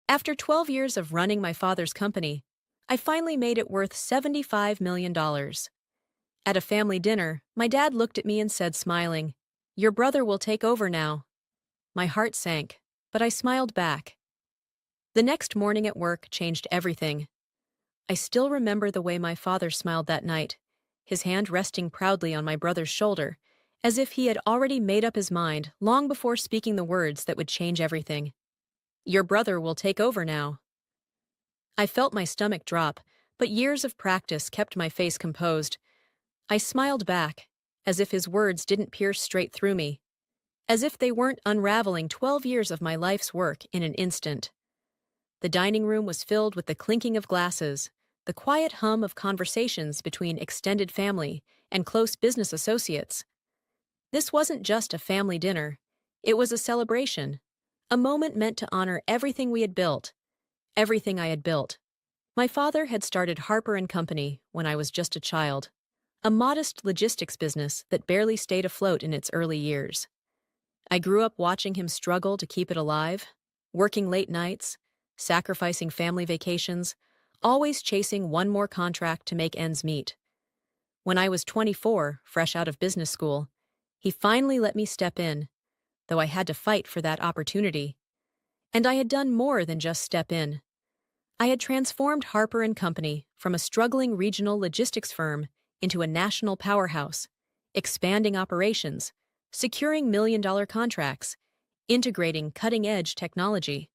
After 12 years of running my father's company, I finally made it worth $75 million. dollars. At a family dinner, my dad looked at me and said, smiling, "Your brother will take over now." My heart sank, but I smiled back. The next morning at work changed everything. I still remember the way my father smiled that night, his hand resting proudly on my brother's shoulder, as if he had already made up his mind long before speaking the words that would change everything. "Your brother will take over now." I felt my stomach drop, but years of practice kept my face composed. I smiled back, as if his words didn't pierce straight through me, as if they weren't unraveling 12 years of my life's work in an instant. The dining room was filled with the clinking of glasses, the quiet hum of conversations between extended family and close business associates. This wasn't just a family dinner. It was a celebration, a moment meant to honor everything we had built, everything I had built. My father had started Harper and Company when I was just a child, a modest logistics business that barely stayed afloat in its early years. I grew up watching him struggle to keep it alive, working late nights, sacrificing family vacations, always chasing one more contract to make ends meet. When I was 24, fresh out of business school, he finally let me step in, though I had to fight for that opportunity. And I had done more than just step in. I had transformed Harper and Company from a struggling regional logistics firm into a national powerhouse, expanding operations, securing million-dollar contracts, integrating cutting-edge technology.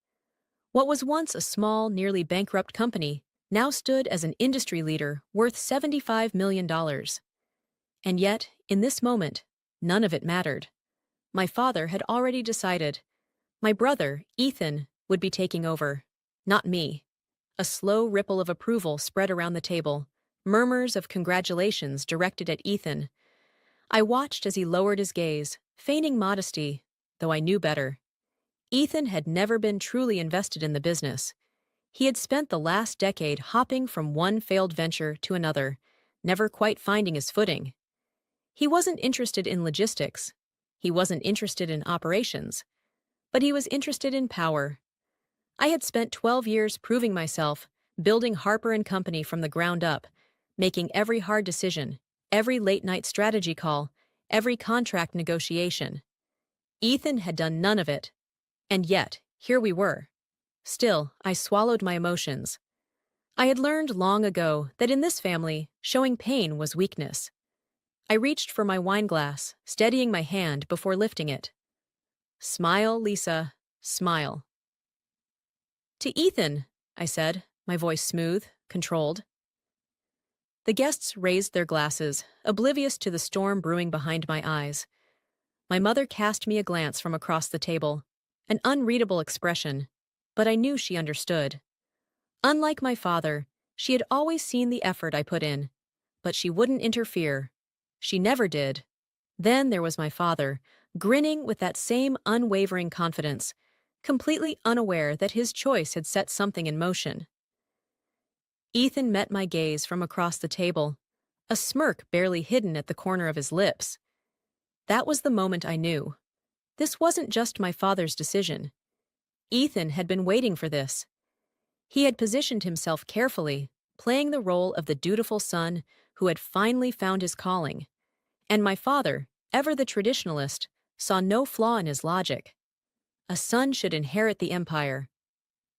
What was once a small, nearly bankrupt company now stood as an industry leader worth $75 million. dollars. And yet, in this moment, none of it mattered. My father had already decided. My brother, Ethan, would be taking over, not me. A slow ripple of approval spread around the table, murmurs of congratulations directed at Ethan. I watched as he lowered his gaze, feigning modesty, though I knew better. Ethan had never been truly invested in the business. He had spent the last decade hopping from one failed venture to another, never quite finding his footing. He wasn't interested in logistics. He wasn't interested in operations. But he was interested in power. I had spent 12 years proving myself, building Harper and Company from the ground up, making every hard decision, every late-night strategy call, every contract negotiation. Ethan had done none of it. And yet, here we were. Still, I swallowed my emotions. I had learned long ago that in this family, showing pain was weakness. I reached for my wine glass, steadying my hand before lifting it. "Smile, Lisa, smile." "To Ethan," I said, my voice smooth, controlled. The guests raised their glasses, oblivious to the storm brewing behind my eyes. My mother cast me a glance from across the table, an unreadable expression, but I knew she understood. Unlike my father, she had always seen the effort I put in, but she wouldn't interfere. She never did. Then there was my father, grinning with that same unwavering confidence, completely unaware that his choice had set something in motion. Ethan met my gaze from across the table, a smirk barely hidden at the corner of his lips. That was the moment I knew. This wasn't just my father's decision. Ethan had been waiting for this. He had positioned himself carefully, playing the role of the dutiful son who had finally found his calling. And my father, ever the traditionalist, saw no flaw in his logic. A son should inherit the empire.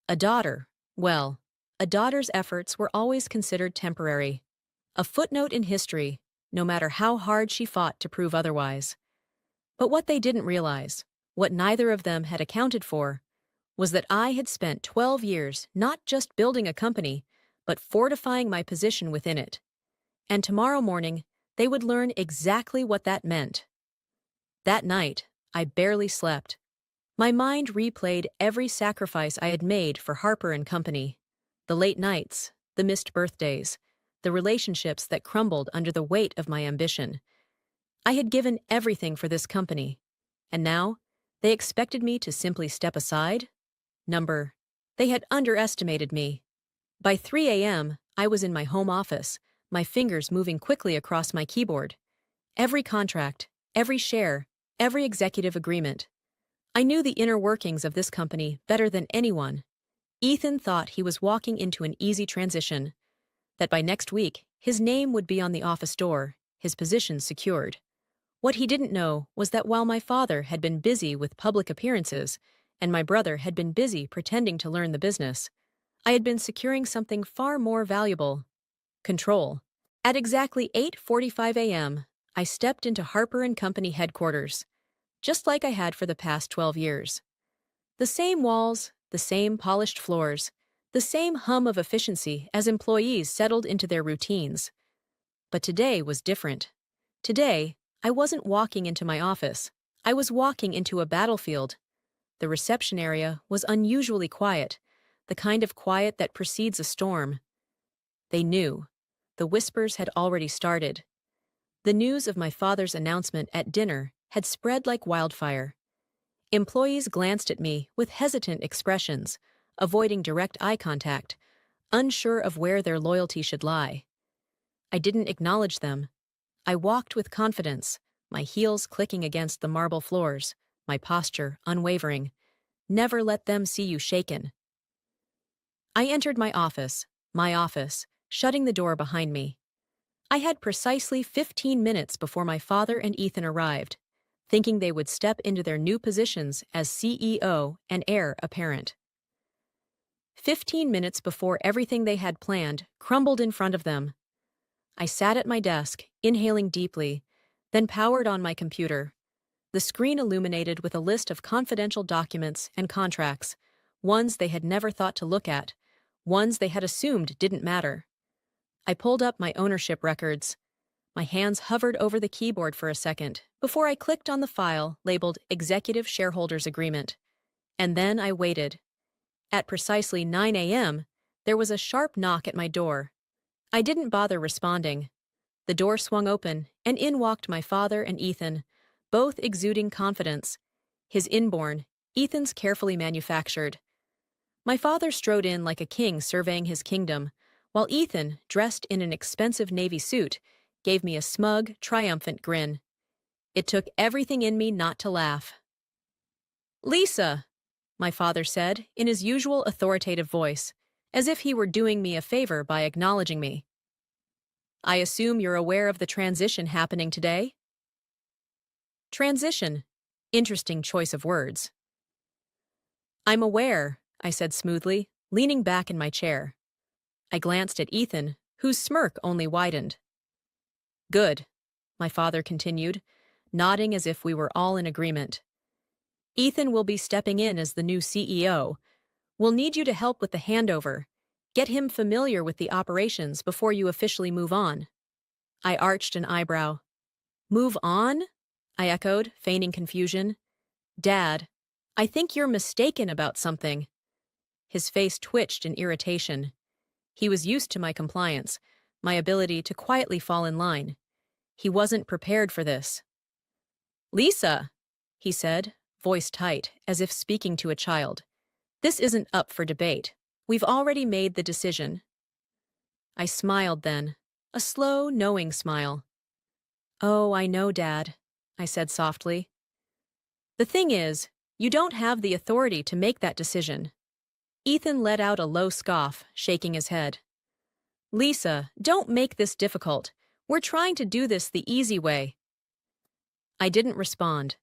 A daughter, well, a daughter's efforts were always considered temporary. A footnote in history, no matter how hard she fought to prove otherwise. But what they didn't realize, what neither of them had accounted for, was that I had spent 12 years not just building a company, but fortifying my position within it. And tomorrow morning, they would learn exactly what that meant. That night, I barely slept. My mind replayed every sacrifice I had made for Harper and Company. The late nights, the missed birthdays, the relationships that crumbled under the weight of my ambition. I had given everything for this company. And now, they expected me to simply step aside? They had underestimated me. By 3 a.m., I was in my home office, my fingers moving quickly across my keyboard. Every contract, every share, every executive agreement. I knew the inner workings of this company better than anyone. Ethan thought he was walking into an easy transition, that by next week his name would be on the office door, his position secured. What he didn't know was that while my father had been busy with public appearances and my brother had been busy pretending to learn the business, I had been securing something far more valuable: control. At exactly 8:45 a.m., I stepped into Harper & Company headquarters, just like I had for the past 12 years. The same walls, the same polished floors, the same hum of efficiency as employees settled into their routines. But today was different. Today, I wasn't walking into my office. I was walking into a battlefield. The reception area was unusually quiet, the kind of quiet that precedes a storm. They knew. The whispers had already started. The news of my father's announcement at dinner had spread like wildfire. Employees glanced at me with hesitant expressions, avoiding direct eye contact, unsure of where their loyalty should lie. I didn't acknowledge them. I walked with confidence, my heels clicking against the marble floors, my posture unwavering. Never let them see you shaken. I entered my office, shutting the door behind me. I had precisely 15 minutes before my father and Ethan arrived, thinking they would step into their new positions as CEO and heir apparent. 15 minutes before everything they had planned crumbled in front of them. I sat at my desk, inhaling deeply, then powered on my computer. The screen illuminated with a list of confidential documents and contracts, ones they had never thought to look at, ones they had assumed didn't matter. I pulled up my ownership records. My hands hovered over the keyboard for a second before I clicked on the file labeled Executive Shareholders Agreement. And then I waited. At precisely 9 a.m., there was a sharp knock at my door. I didn't bother responding. The door swung open, and in walked my father and Ethan, both exuding confidence. His inborn, Ethan's carefully manufactured. My father strode in like a king surveying his kingdom, while Ethan, dressed in an expensive navy suit, gave me a smug, triumphant grin. It took everything in me not to laugh. "Lisa," my father said, in his usual authoritative voice, as if he were doing me a favor by acknowledging me. "I assume you're aware of the transition happening today?" Transition. Interesting choice of words. "I'm aware," I said smoothly, leaning back in my chair. I glanced at Ethan, whose smirk only widened. "Good," my father continued, nodding as if we were all in agreement. "Ethan will be stepping in as the new CEO. We'll need you to help with the handover. Get him familiar with the operations before you officially move on." I arched an eyebrow. "Move on?" I echoed, feigning confusion. "Dad, I think you're mistaken about something." His face twitched in irritation. He was used to my compliance, my ability to quietly fall in line. He wasn't prepared for this. "Lisa," he said, voice tight, as if speaking to a child. "This isn't up for debate. We've already made the decision." I smiled then, a slow, knowing smile. "Oh, I know, Dad," I said softly. "The thing is, you don't have the authority to make that decision." Ethan let out a low scoff, shaking his head. "Lisa, don't make this difficult. We're trying to do this the easy way." I didn't respond.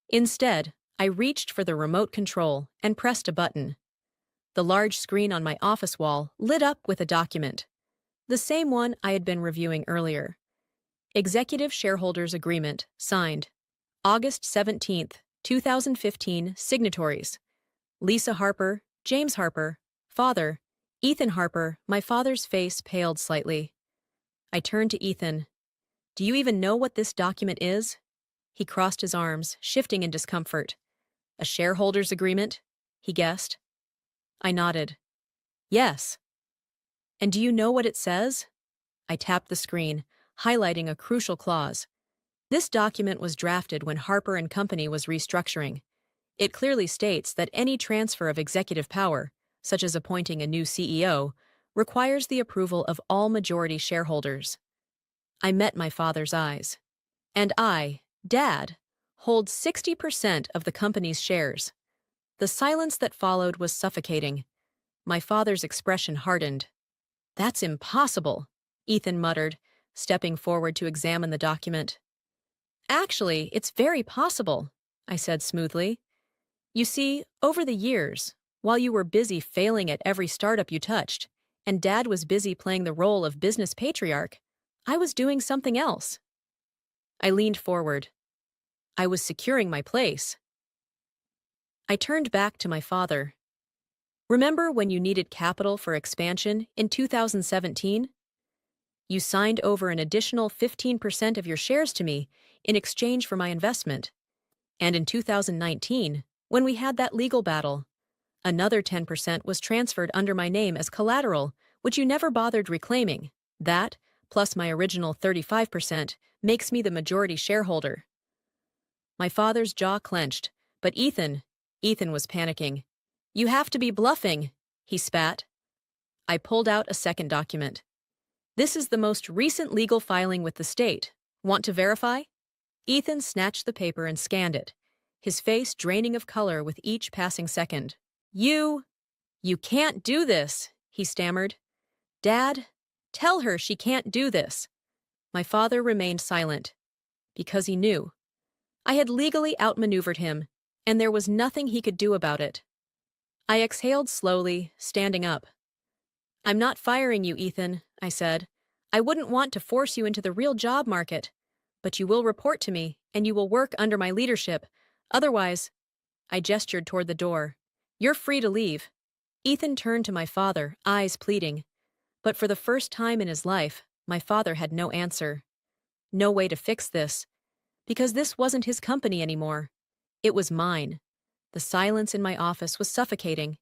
Instead, I reached for the remote control and pressed a button. The large screen on my office wall lit up with a document, the same one I had been reviewing earlier. Executive Shareholders Agreement, signed. August 17th, 2015, signatories: Lisa Harper, James Harper, father, Ethan Harper. My father's face paled slightly. I turned to Ethan. "Do you even know what this document is?" He crossed his arms, shifting in discomfort. "A shareholders agreement?" he guessed. I nodded. "Yes." "And do you know what it says?" I tapped the screen, highlighting a crucial clause. This document was drafted when Harper & Company was restructuring. It clearly states that any transfer of executive power, such as appointing a new CEO, requires the approval of all majority shareholders. I met my father's eyes. "And I, Dad, hold 60% of the company's shares." The silence that followed was suffocating. My father's expression hardened. That's impossible, Ethan muttered, stepping forward to examine the document. Actually, it's very possible, I said smoothly. You see, over the years, while you were busy failing at every startup you touched, and Dad was busy playing the role of business patriarch, I was doing something else. I leaned forward. I was securing my place. I turned back to my father. Remember when you needed capital for expansion in 2017? You signed over an additional 15% of your shares to me in exchange for my investment. And in 2019, when we had that legal battle, another 10% was transferred under my name as collateral, which you never bothered reclaiming. That, plus my original 35%, makes me the majority shareholder. My father's jaw clenched, but Ethan was panicking. You have to be bluffing, he spat. I pulled out a second document. This is the most recent legal filing with the state. Want to verify? Ethan snatched the paper and scanned it, his face draining of color with each passing second. You can't do this, he stammered. Dad, tell her she can't do this. My father remained silent, because he knew. I had legally outmaneuvered him, and there was nothing he could do about it. I exhaled slowly, standing up. I'm not firing you, Ethan, I said. I wouldn't want to force you into the real job market, but you will report to me, and you will work under my leadership. Otherwise, I gestured toward the door. You're free to leave. Ethan turned to my father, eyes pleading. But for the first time in his life, my father had no answer. No way to fix this, because this wasn't his company anymore. It was mine. The silence in my office was suffocating.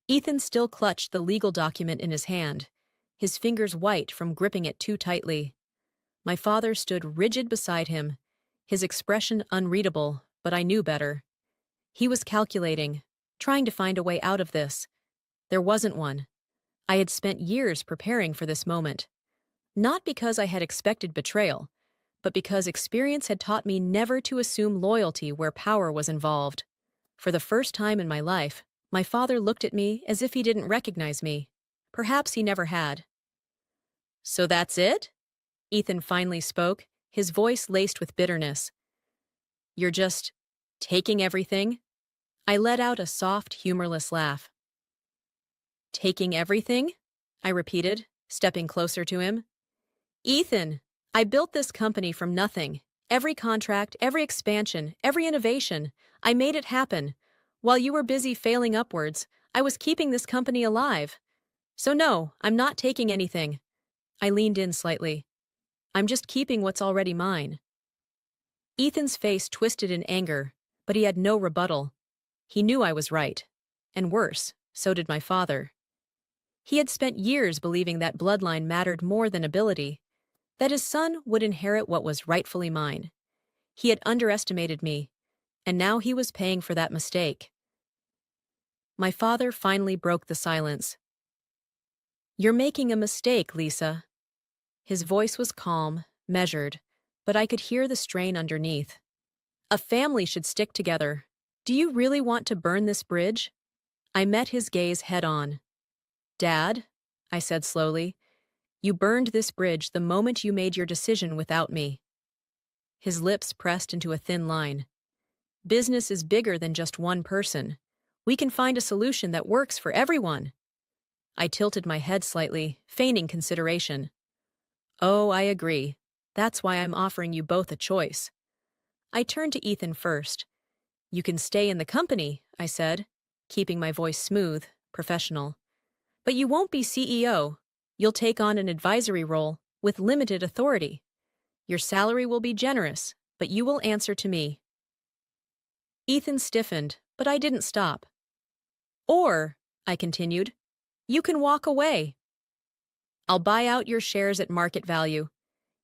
Ethan still clutched the legal document in his hand, his fingers white from gripping it too tightly. My father stood rigid beside him, his expression unreadable, but I knew better. He was calculating, trying to find a way out of this. There wasn't one. I had spent years preparing for this moment. Not because I had expected betrayal, but because experience had taught me never to assume loyalty where power was involved. For the first time in my life, my father looked at me as if he didn't recognize me. Perhaps he never had. So that's it? Ethan finally spoke, his voice laced with bitterness. You're just taking everything? I let out a soft, humorless laugh. Taking everything? I repeated, stepping closer to him. Ethan, I built this company from nothing. Every contract, every expansion, every innovation, I made it happen. While you were busy failing upwards, I was keeping this company alive. So no, I'm not taking anything. I leaned in slightly. I'm just keeping what's already mine. Ethan's face twisted in anger, but he had no rebuttal. He knew I was right. And worse, so did my father. He had spent years believing that bloodline mattered more than ability, that his son would inherit what was rightfully mine. He had underestimated me, and now he was paying for that mistake. My father finally broke the silence. You're making a mistake, Lisa. His voice was calm, measured, but I could hear the strain underneath. A family should stick together. Do you really want to burn this bridge? I met his gaze head-on. Dad, I said slowly, you burned this bridge the moment you made your decision without me. His lips pressed into a thin line. Business is bigger than just one person. We can find a solution that works for everyone. I tilted my head slightly, feigning consideration. Oh, I agree. That's why I'm offering you both a choice. I turned to Ethan first. You can stay in the company, I said, keeping my voice smooth, professional. But you won't be CEO. You'll take on an advisory role with limited authority. Your salary will be generous, but you will answer to me. Ethan stiffened, but I didn't stop. Or, I continued, you can walk away. I'll buy out your shares at market value.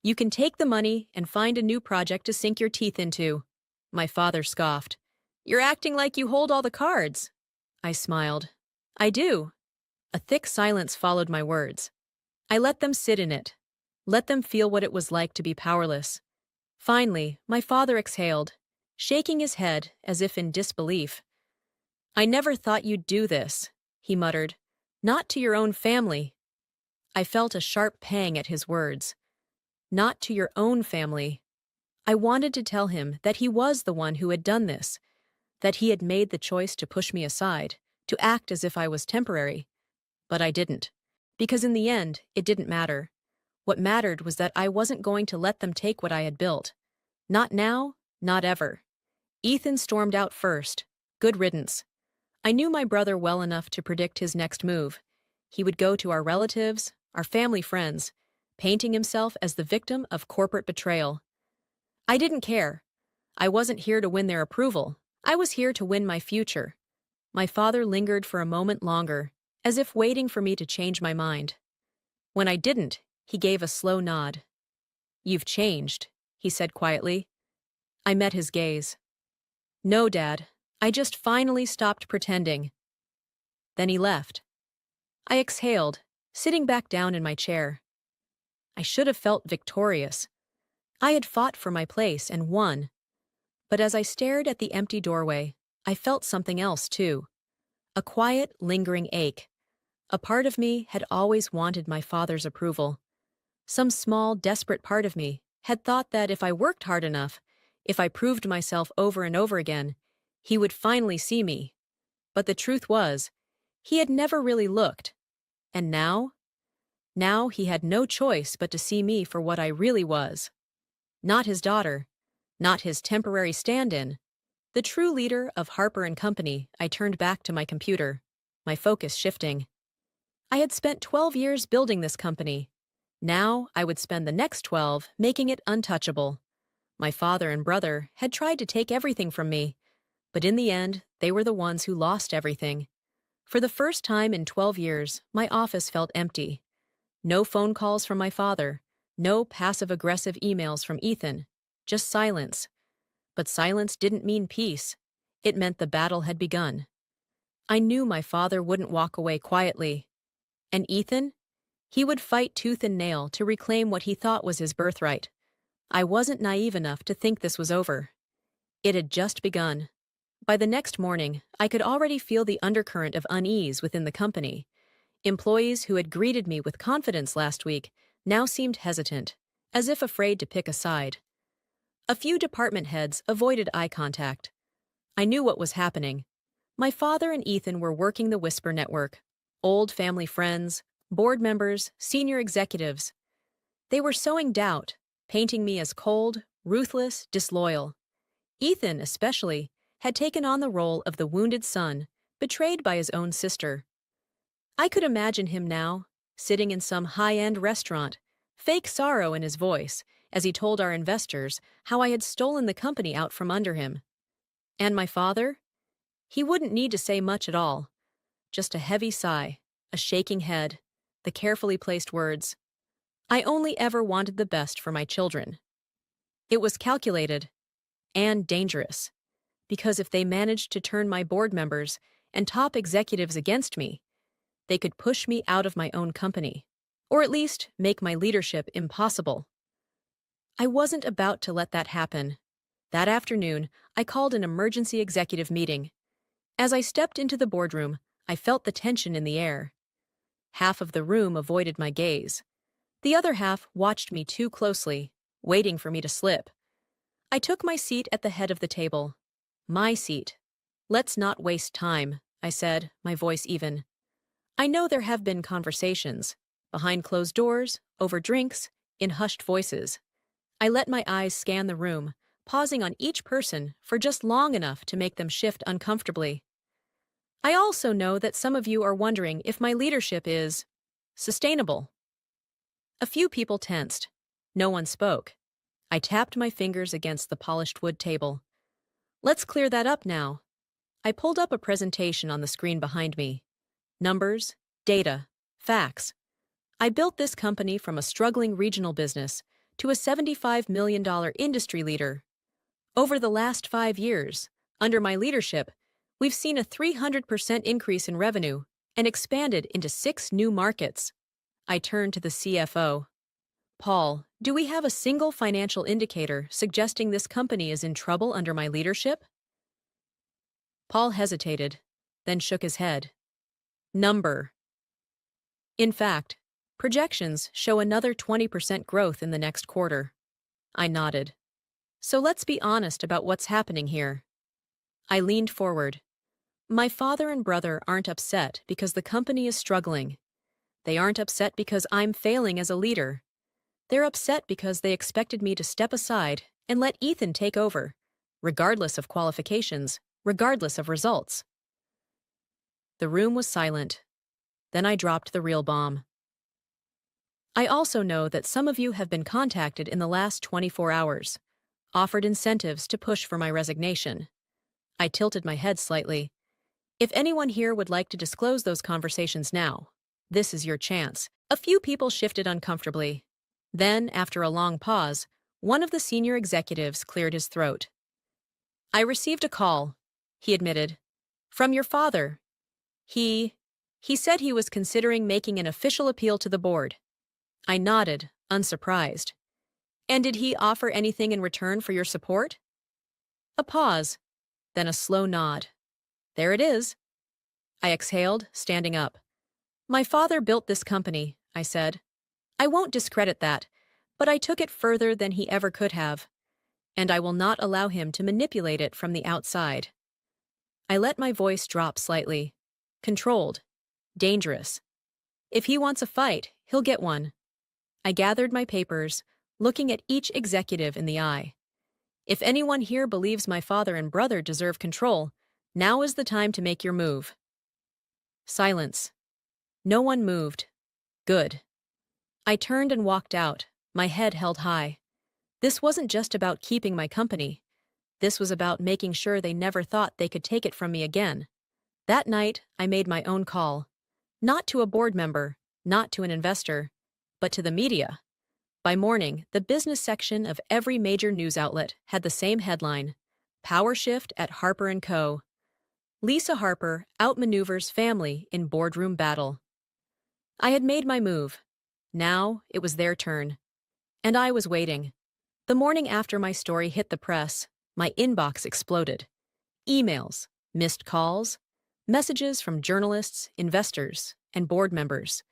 You can take the money and find a new project to sink your teeth into. My father scoffed. You're acting like you hold all the cards. I smiled. I do. A thick silence followed my words. I let them sit in it. Let them feel what it was like to be powerless. Finally, my father exhaled, shaking his head as if in disbelief. I never thought you'd do this, he muttered. Not to your own family. I felt a sharp pang at his words. Not to your own family. I wanted to tell him that he was the one who had done this, that he had made the choice to push me aside, to act as if I was temporary. But I didn't. Because in the end, it didn't matter. What mattered was that I wasn't going to let them take what I had built. Not now, not ever. Ethan stormed out first. Good riddance. I knew my brother well enough to predict his next move. He would go to our relatives, our family friends, painting himself as the victim of corporate betrayal. I didn't care. I wasn't here to win their approval. I was here to win my future. My father lingered for a moment longer, as if waiting for me to change my mind. When I didn't, he gave a slow nod. You've changed, he said quietly. I met his gaze. No, Dad. I just finally stopped pretending. Then he left. I exhaled, sitting back down in my chair. I should have felt victorious. I had fought for my place and won. But as I stared at the empty doorway, I felt something else too. A quiet, lingering ache. A part of me had always wanted my father's approval. Some small, desperate part of me had thought that if I worked hard enough, if I proved myself over and over again, he would finally see me. But the truth was, he had never really looked. And now? Now he had no choice but to see me for what I really was. Not his daughter, not his temporary stand-in. The true leader of Harper and Company. I turned back to my computer, my focus shifting. I had spent 12 years building this company. Now I would spend the next 12 making it untouchable. My father and brother had tried to take everything from me, but in the end, they were the ones who lost everything. For the first time in 12 years, my office felt empty. No phone calls from my father, no passive-aggressive emails from Ethan, just silence. But silence didn't mean peace. It meant the battle had begun. I knew my father wouldn't walk away quietly. And Ethan? He would fight tooth and nail to reclaim what he thought was his birthright. I wasn't naive enough to think this was over. It had just begun. By the next morning, I could already feel the undercurrent of unease within the company. Employees who had greeted me with confidence last week now seemed hesitant, as if afraid to pick a side. A few department heads avoided eye contact. I knew what was happening. My father and Ethan were working the Whisper Network. Old family friends, board members, senior executives. They were sowing doubt, painting me as cold, ruthless, disloyal. Ethan, especially, had taken on the role of the wounded son, betrayed by his own sister. I could imagine him now, sitting in some high-end restaurant, fake sorrow in his voice, as he told our investors how I had stolen the company out from under him. And my father? He wouldn't need to say much at all. Just a heavy sigh, a shaking head, the carefully placed words, I only ever wanted the best for my children. It was calculated and dangerous, because if they managed to turn my board members and top executives against me, they could push me out of my own company, or at least make my leadership impossible. I wasn't about to let that happen. That afternoon, I called an emergency executive meeting. As I stepped into the boardroom, I felt the tension in the air. Half of the room avoided my gaze. The other half watched me too closely, waiting for me to slip. I took my seat at the head of the table. My seat. Let's not waste time, I said, my voice even. I know there have been conversations, behind closed doors, over drinks, in hushed voices. I let my eyes scan the room, pausing on each person for just long enough to make them shift uncomfortably. I also know that some of you are wondering if my leadership is sustainable. A few people tensed. No one spoke. I tapped my fingers against the polished wood table. Let's clear that up now. I pulled up a presentation on the screen behind me. Numbers, data, facts. I built this company from a struggling regional business to a $75 million industry leader. Over the last 5 years, under my leadership, we've seen a 300% increase in revenue and expanded into 6 new markets. I turned to the CFO. Paul, do we have a single financial indicator suggesting this company is in trouble under my leadership? Paul hesitated, then shook his head. Number. In fact, projections show another 20% growth in the next quarter. I nodded. So let's be honest about what's happening here. I leaned forward. My father and brother aren't upset because the company is struggling. They aren't upset because I'm failing as a leader. They're upset because they expected me to step aside and let Ethan take over, regardless of qualifications, regardless of results. The room was silent. Then I dropped the real bomb. I also know that some of you have been contacted in the last 24 hours, offered incentives to push for my resignation. I tilted my head slightly. If anyone here would like to disclose those conversations now, this is your chance. A few people shifted uncomfortably. Then, after a long pause, one of the senior executives cleared his throat. I received a call, he admitted. From your father. He said he was considering making an official appeal to the board. I nodded, unsurprised. And did he offer anything in return for your support? A pause, then a slow nod. There it is. I exhaled, standing up. My father built this company, I said. I won't discredit that, but I took it further than he ever could have, and I will not allow him to manipulate it from the outside. I let my voice drop slightly. Controlled. Dangerous. If he wants a fight, he'll get one. I gathered my papers, looking at each executive in the eye. If anyone here believes my father and brother deserve control, now is the time to make your move. Silence. No one moved. Good. I turned and walked out, my head held high. This wasn't just about keeping my company. This was about making sure they never thought they could take it from me again. That night, I made my own call. Not to a board member, not to an investor, but to the media. By morning, the business section of every major news outlet had the same headline: Power Shift at Harper & Co. Lisa Harper outmaneuvers family in boardroom battle. I had made my move. Now it was their turn. And I was waiting. The morning after my story hit the press, my inbox exploded. Emails, missed calls, messages from journalists, investors, and board members.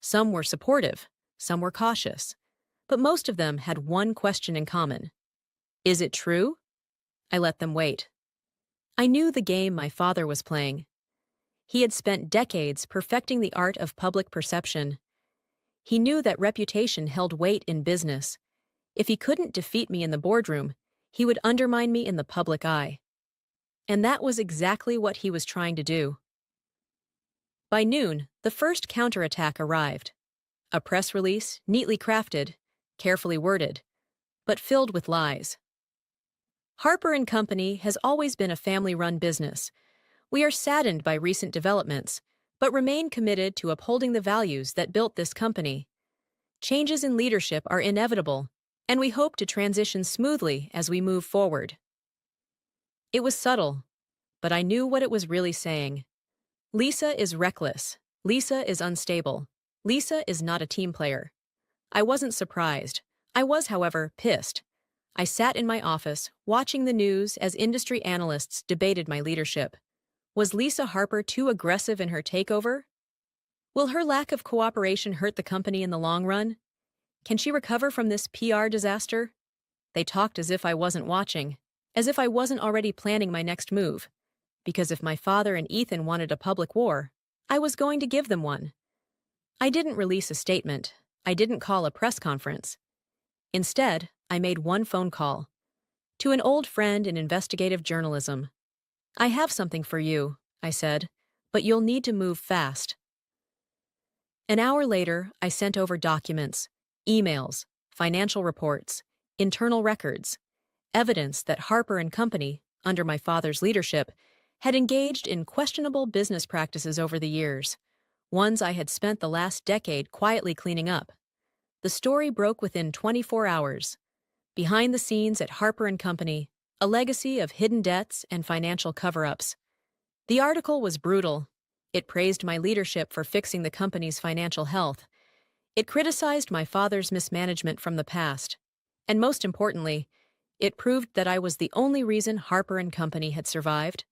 Some were supportive, some were cautious, but most of them had one question in common. Is it true? I let them wait. I knew the game my father was playing. He had spent decades perfecting the art of public perception. He knew that reputation held weight in business. If he couldn't defeat me in the boardroom, he would undermine me in the public eye. And that was exactly what he was trying to do. By noon, the first counterattack arrived. A press release, neatly crafted, carefully worded, but filled with lies. Harper & Company has always been a family-run business. We are saddened by recent developments, but remain committed to upholding the values that built this company. Changes in leadership are inevitable, and we hope to transition smoothly as we move forward. It was subtle, but I knew what it was really saying. Lisa is reckless. Lisa is unstable. Lisa is not a team player. I wasn't surprised. I was, however, pissed. I sat in my office, watching the news as industry analysts debated my leadership. Was Lisa Harper too aggressive in her takeover? Will her lack of cooperation hurt the company in the long run? Can she recover from this PR disaster? They talked as if I wasn't watching, as if I wasn't already planning my next move. Because if my father and Ethan wanted a public war, I was going to give them one. I didn't release a statement. I didn't call a press conference. Instead, I made one phone call. To an old friend in investigative journalism. I have something for you, I said, but you'll need to move fast. An hour later, I sent over documents, emails, financial reports, internal records, evidence that Harper & Company, under my father's leadership, had engaged in questionable business practices over the years, ones I had spent the last decade quietly cleaning up. The story broke within 24 hours. Behind the scenes at Harper & Company, a legacy of hidden debts and financial cover-ups. The article was brutal. It praised my leadership for fixing the company's financial health. It criticized my father's mismanagement from the past. And most importantly, it proved that I was the only reason Harper & Company had survived.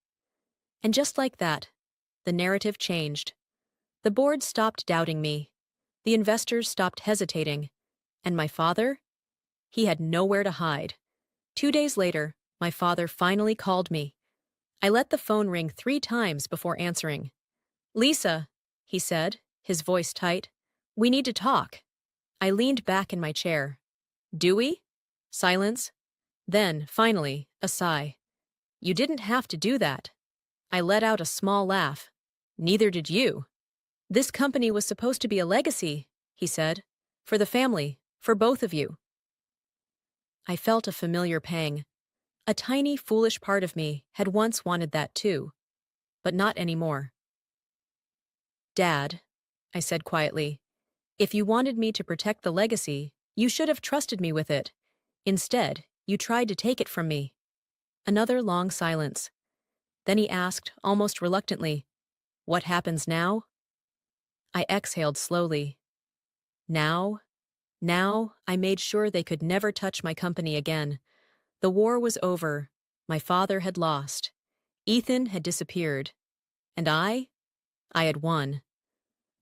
And just like that, the narrative changed. The board stopped doubting me. The investors stopped hesitating. And my father? He had nowhere to hide. 2 days later, my father finally called me. I let the phone ring 3 times before answering. "Lisa," he said, his voice tight, "we need to talk." I leaned back in my chair. "Do we?" Silence. Then, finally, a sigh. "You didn't have to do that." I let out a small laugh. "Neither did you." "This company was supposed to be a legacy," he said. "For the family, for both of you." I felt a familiar pang. A tiny, foolish part of me had once wanted that too, but not anymore. "Dad," I said quietly, "if you wanted me to protect the legacy, you should have trusted me with it. Instead, you tried to take it from me." Another long silence. Then he asked, almost reluctantly, "What happens now?" I exhaled slowly. Now? Now, I made sure they could never touch my company again. The war was over. My father had lost. Ethan had disappeared. And I had won.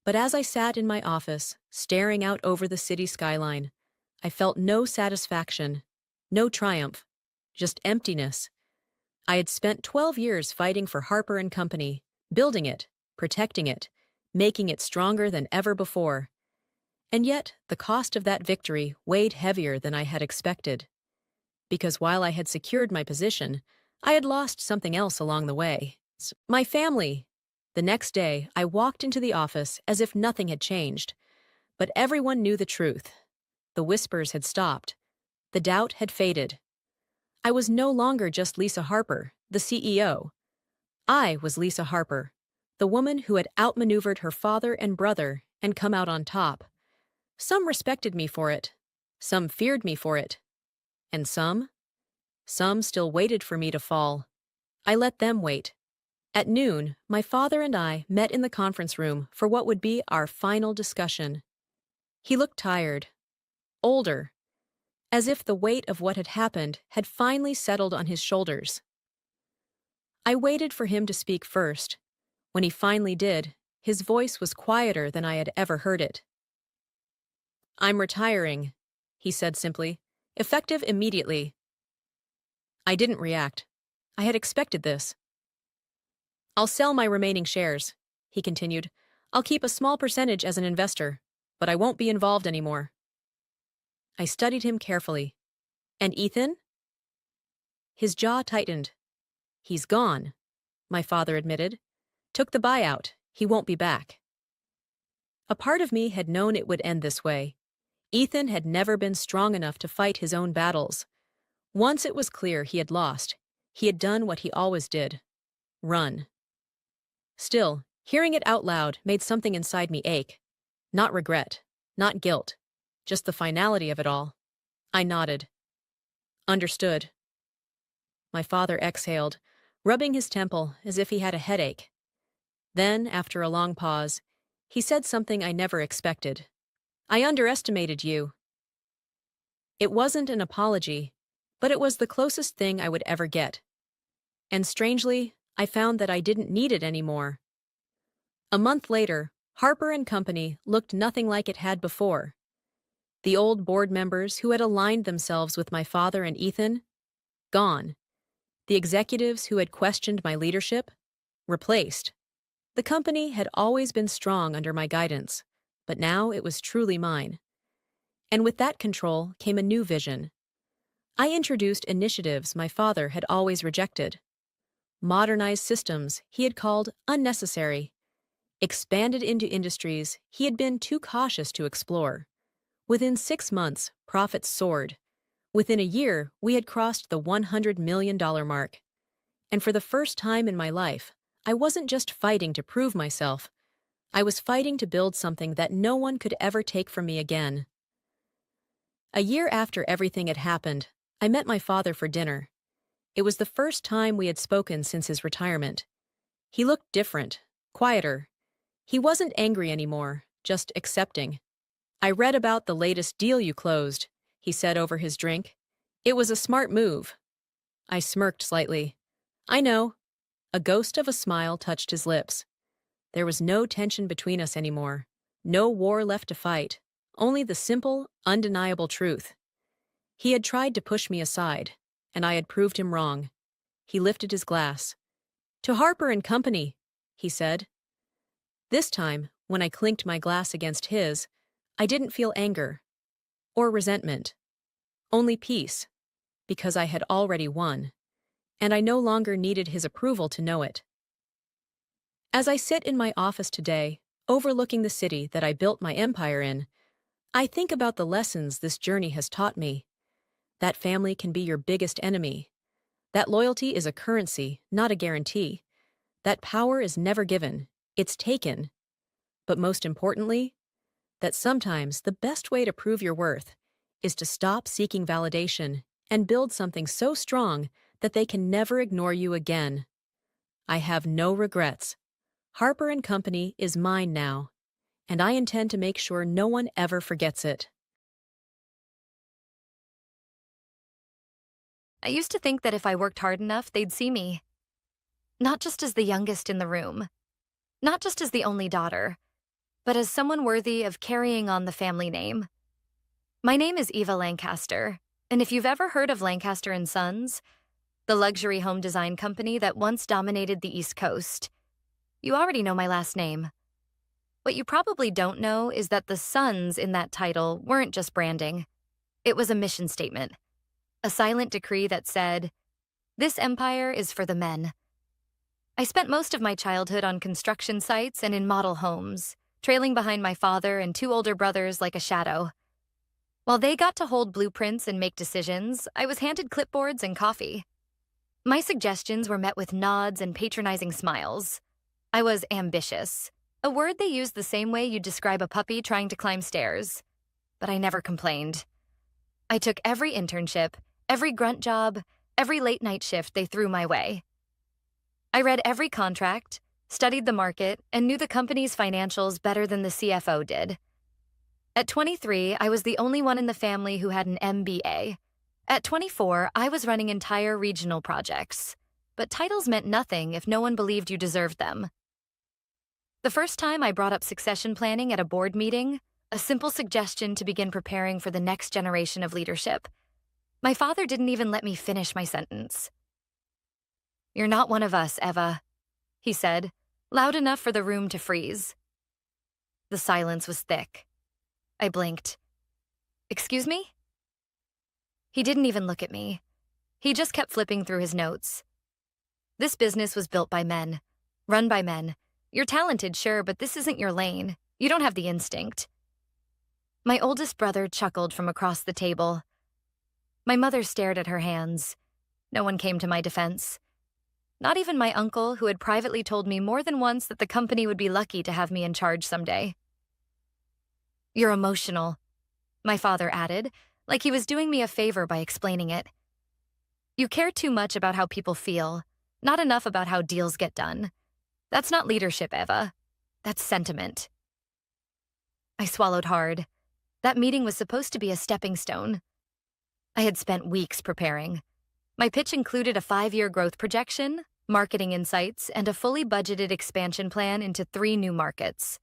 But as I sat in my office, staring out over the city skyline, I felt no satisfaction, no triumph, just emptiness. I had spent 12 years fighting for Harper and Company, building it, protecting it, making it stronger than ever before. And yet, the cost of that victory weighed heavier than I had expected. Because while I had secured my position, I had lost something else along the way. My family. The next day, I walked into the office as if nothing had changed. But everyone knew the truth. The whispers had stopped. The doubt had faded. I was no longer just Lisa Harper, the CEO. I was Lisa Harper, the woman who had outmaneuvered her father and brother and come out on top. Some respected me for it. Some feared me for it. And some still waited for me to fall. I let them wait. At noon, my father and I met in the conference room for what would be our final discussion. He looked tired, older, as if the weight of what had happened had finally settled on his shoulders. I waited for him to speak first. When he finally did, his voice was quieter than I had ever heard it. "I'm retiring," he said simply, "effective immediately." I didn't react. I had expected this. "I'll sell my remaining shares," he continued. "I'll keep a small percentage as an investor, but I won't be involved anymore." I studied him carefully. "And Ethan?" His jaw tightened. "He's gone," my father admitted. "Took the buyout. He won't be back." A part of me had known it would end this way. Ethan had never been strong enough to fight his own battles. Once it was clear he had lost, he had done what he always did: run. Still, hearing it out loud made something inside me ache. Not regret, not guilt, just the finality of it all. I nodded. "Understood." My father exhaled, rubbing his temple as if he had a headache. Then, after a long pause, he said something I never expected. "I underestimated you." It wasn't an apology, but it was the closest thing I would ever get. And strangely, I found that I didn't need it anymore. A month later, Harper and Company looked nothing like it had before. The old board members who had aligned themselves with my father and Ethan, gone. The executives who had questioned my leadership, replaced. The company had always been strong under my guidance, but now it was truly mine. And with that control came a new vision. I introduced initiatives my father had always rejected. Modernized systems he had called unnecessary. Expanded into industries he had been too cautious to explore. Within 6 months, profits soared. Within a year, we had crossed the $100 million mark. And for the first time in my life, I wasn't just fighting to prove myself. I was fighting to build something that no one could ever take from me again. A year after everything had happened, I met my father for dinner. It was the first time we had spoken since his retirement. He looked different, quieter. He wasn't angry anymore, just accepting. "I read about the latest deal you closed," he said over his drink. "It was a smart move." I smirked slightly. "I know." A ghost of a smile touched his lips. There was no tension between us anymore. No war left to fight. Only the simple, undeniable truth. He had tried to push me aside, and I had proved him wrong. He lifted his glass. "To Harper and Company," he said. This time, when I clinked my glass against his, I didn't feel anger or resentment, only peace, because I had already won, and I no longer needed his approval to know it. As I sit in my office today, overlooking the city that I built my empire in, I think about the lessons this journey has taught me. That family can be your biggest enemy. That loyalty is a currency, not a guarantee. That power is never given, it's taken. But most importantly, that sometimes the best way to prove your worth is to stop seeking validation and build something so strong that they can never ignore you again. I have no regrets. Harper and Company is mine now, and I intend to make sure no one ever forgets it. I used to think that if I worked hard enough, they'd see me. Not just as the youngest in the room, not just as the only daughter, but as someone worthy of carrying on the family name. My name is Eva Lancaster, and if you've ever heard of Lancaster and Sons, the luxury home design company that once dominated the East Coast, you already know my last name. What you probably don't know is that the Sons in that title weren't just branding. It was a mission statement, a silent decree that said, "This empire is for the men." I spent most of my childhood on construction sites and in model homes, trailing behind my father and two older brothers like a shadow. While they got to hold blueprints and make decisions, I was handed clipboards and coffee. My suggestions were met with nods and patronizing smiles. I was ambitious, a word they use the same way you describe a puppy trying to climb stairs. But I never complained. I took every internship, every grunt job, every late night shift they threw my way. I read every contract, studied the market, and knew the company's financials better than the CFO did. At 23, I was the only one in the family who had an MBA. At 24, I was running entire regional projects. But titles meant nothing if no one believed you deserved them. The first time I brought up succession planning at a board meeting, a simple suggestion to begin preparing for the next generation of leadership, my father didn't even let me finish my sentence. "You're not one of us, Eva," he said, loud enough for the room to freeze. The silence was thick. I blinked. "Excuse me?" He didn't even look at me. He just kept flipping through his notes. "This business was built by men, run by men. You're talented, sure, but this isn't your lane. You don't have the instinct." My oldest brother chuckled from across the table. My mother stared at her hands. No one came to my defense. Not even my uncle, who had privately told me more than once that the company would be lucky to have me in charge someday. "You're emotional," my father added, like he was doing me a favor by explaining it. "You care too much about how people feel, not enough about how deals get done. That's not leadership, Eva. That's sentiment." I swallowed hard. That meeting was supposed to be a stepping stone. I had spent weeks preparing. My pitch included a 5-year growth projection, marketing insights, and a fully budgeted expansion plan into 3 new markets.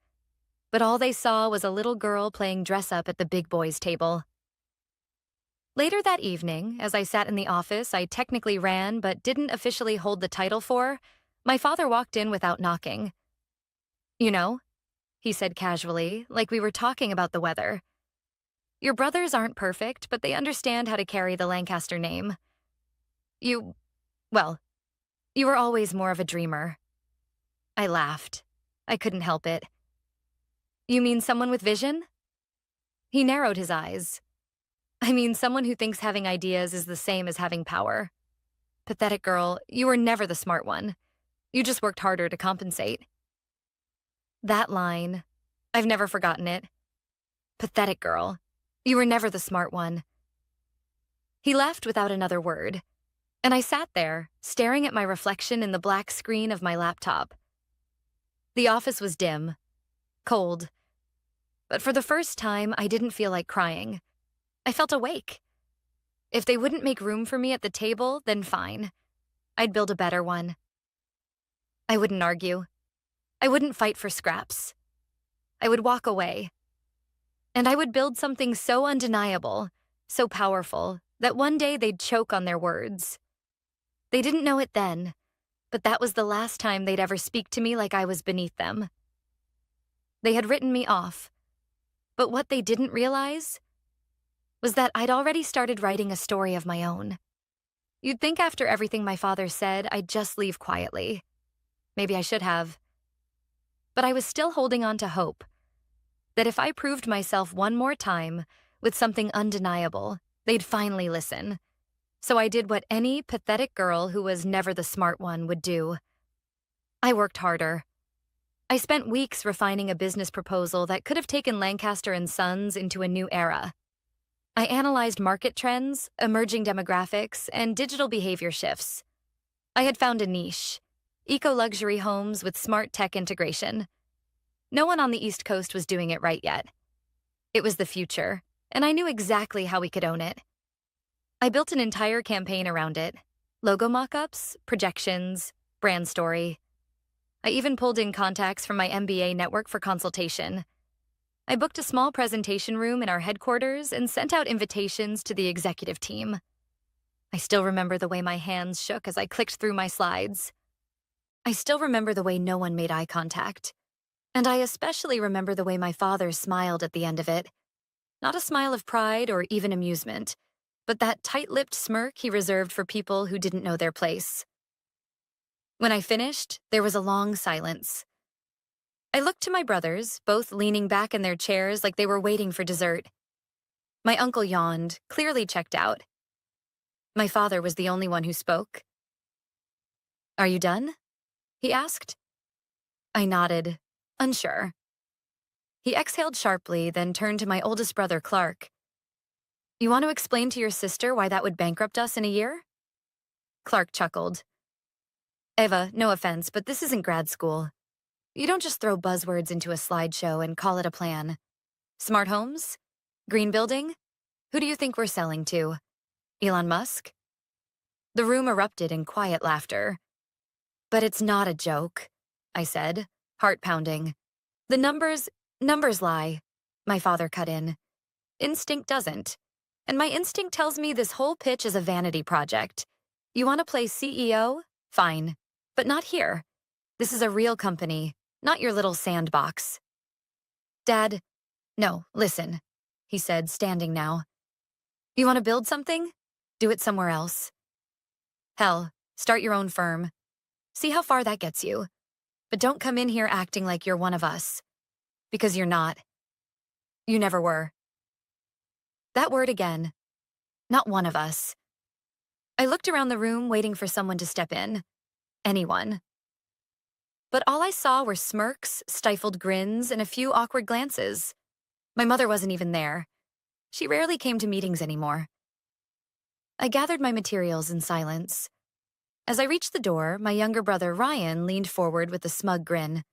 But all they saw was a little girl playing dress-up at the big boys' table. Later that evening, as I sat in the office I technically ran but didn't officially hold the title for, my father walked in without knocking. "You know," he said casually, like we were talking about the weather, "your brothers aren't perfect, but they understand how to carry the Lancaster name. You were always more of a dreamer." I laughed. I couldn't help it. "You mean someone with vision?" He narrowed his eyes. "I mean someone who thinks having ideas is the same as having power. Pathetic girl, you were never the smart one. You just worked harder to compensate." That line, I've never forgotten it. Pathetic girl, you were never the smart one. He left without another word, and I sat there, staring at my reflection in the black screen of my laptop. The office was dim, cold, but for the first time, I didn't feel like crying. I felt awake. If they wouldn't make room for me at the table, then fine. I'd build a better one. I wouldn't argue. I wouldn't fight for scraps. I would walk away. And I would build something so undeniable, so powerful, that one day they'd choke on their words. They didn't know it then, but that was the last time they'd ever speak to me like I was beneath them. They had written me off. But what they didn't realize was that I'd already started writing a story of my own. You'd think after everything my father said, I'd just leave quietly. Maybe I should have. But I was still holding on to hope that if I proved myself one more time with something undeniable, they'd finally listen. So I did what any pathetic girl who was never the smart one would do. I worked harder. I spent weeks refining a business proposal that could have taken Lancaster and Sons into a new era. I analyzed market trends, emerging demographics, and digital behavior shifts. I had found a niche: eco-luxury homes with smart tech integration. No one on the East Coast was doing it right yet. It was the future, and I knew exactly how we could own it. I built an entire campaign around it: logo mock-ups, projections, brand story. I even pulled in contacts from my MBA network for consultation. I booked a small presentation room in our headquarters and sent out invitations to the executive team. I still remember the way my hands shook as I clicked through my slides. I still remember the way no one made eye contact. And I especially remember the way my father smiled at the end of it. Not a smile of pride or even amusement, but that tight-lipped smirk he reserved for people who didn't know their place. When I finished, there was a long silence. I looked to my brothers, both leaning back in their chairs like they were waiting for dessert. My uncle yawned, clearly checked out. My father was the only one who spoke. "Are you done?" he asked. I nodded, unsure. He exhaled sharply, then turned to my oldest brother, Clark. "You want to explain to your sister why that would bankrupt us in a year?" Clark chuckled. "Eva, no offense, but this isn't grad school. You don't just throw buzzwords into a slideshow and call it a plan. Smart homes? Green building? Who do you think we're selling to? Elon Musk?" The room erupted in quiet laughter. "But it's not a joke," I said, heart pounding. "The numbers lie," my father cut in. "Instinct doesn't. And my instinct tells me this whole pitch is a vanity project. You want to play CEO? Fine. But not here. This is a real company, not your little sandbox." "Dad, no, listen," he said, standing now. "You want to build something? Do it somewhere else. Hell, start your own firm. See how far that gets you. But don't come in here acting like you're one of us. Because you're not. You never were." That word again. Not one of us. I looked around the room, waiting for someone to step in. Anyone. But all I saw were smirks, stifled grins, and a few awkward glances. My mother wasn't even there. She rarely came to meetings anymore. I gathered my materials in silence. As I reached the door, my younger brother, Ryan, leaned forward with a smug grin.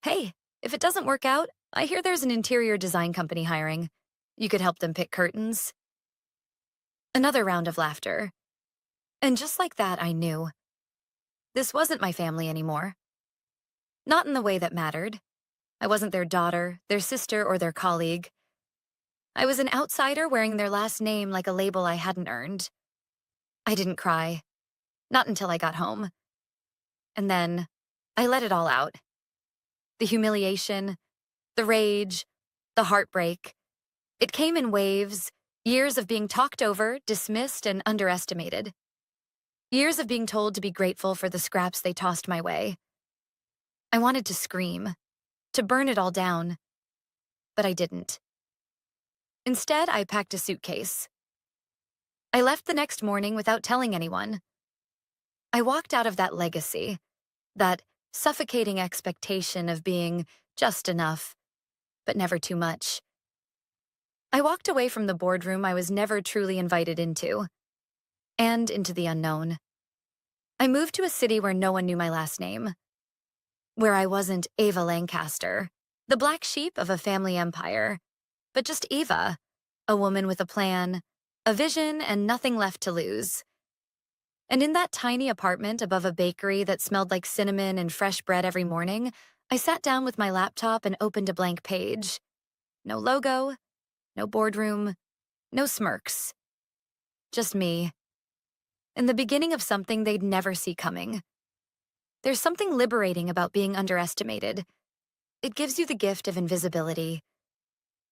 "Hey, if it doesn't work out, I hear there's an interior design company hiring. You could help them pick curtains." Another round of laughter. And just like that, I knew. This wasn't my family anymore. Not in the way that mattered. I wasn't their daughter, their sister, or their colleague. I was an outsider wearing their last name like a label I hadn't earned. I didn't cry. Not until I got home. And then, I let it all out. The humiliation, the rage, the heartbreak. It came in waves, years of being talked over, dismissed, and underestimated. Years of being told to be grateful for the scraps they tossed my way. I wanted to scream, to burn it all down, but I didn't. Instead, I packed a suitcase. I left the next morning without telling anyone. I walked out of that legacy, that suffocating expectation of being just enough, but never too much. I walked away from the boardroom I was never truly invited into, and into the unknown. I moved to a city where no one knew my last name, where I wasn't Eva Lancaster, the black sheep of a family empire, but just Eva, a woman with a plan, a vision, and nothing left to lose. And in that tiny apartment above a bakery that smelled like cinnamon and fresh bread every morning, I sat down with my laptop and opened a blank page. No logo, no boardroom, no smirks. Just me. And the beginning of something they'd never see coming. There's something liberating about being underestimated. It gives you the gift of invisibility.